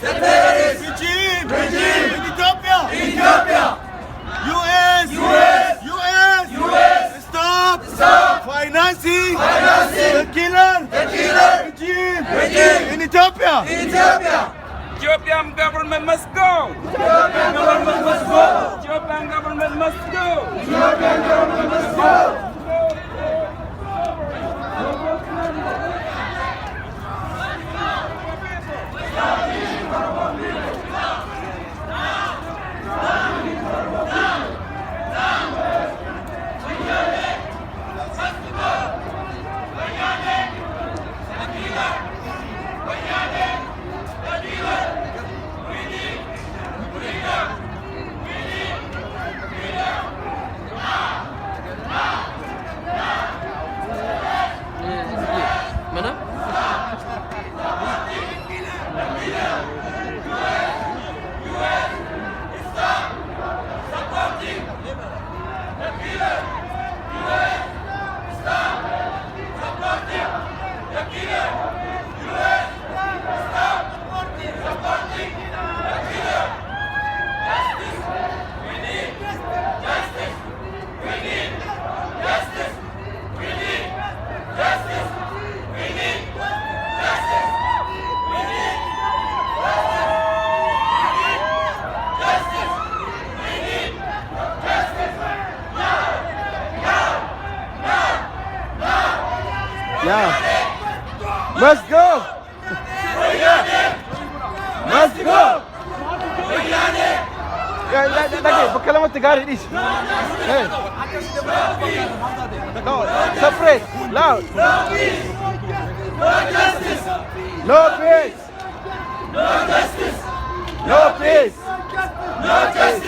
The terrorist regime. regime In Ethiopia. in Ethiopia. US. US. US. Stop. Financing. The killer. Regime. In Ethiopia. Ethiopia. Ethiopian government must go. Ethiopian government must go. Ethiopian government must go. Ethiopian government must go. Mana? Yeah. Must go. Must go. Lagi, berkelamat tegari this. No, separate, loud. No peace. No justice. No peace. No justice. No peace. No justice.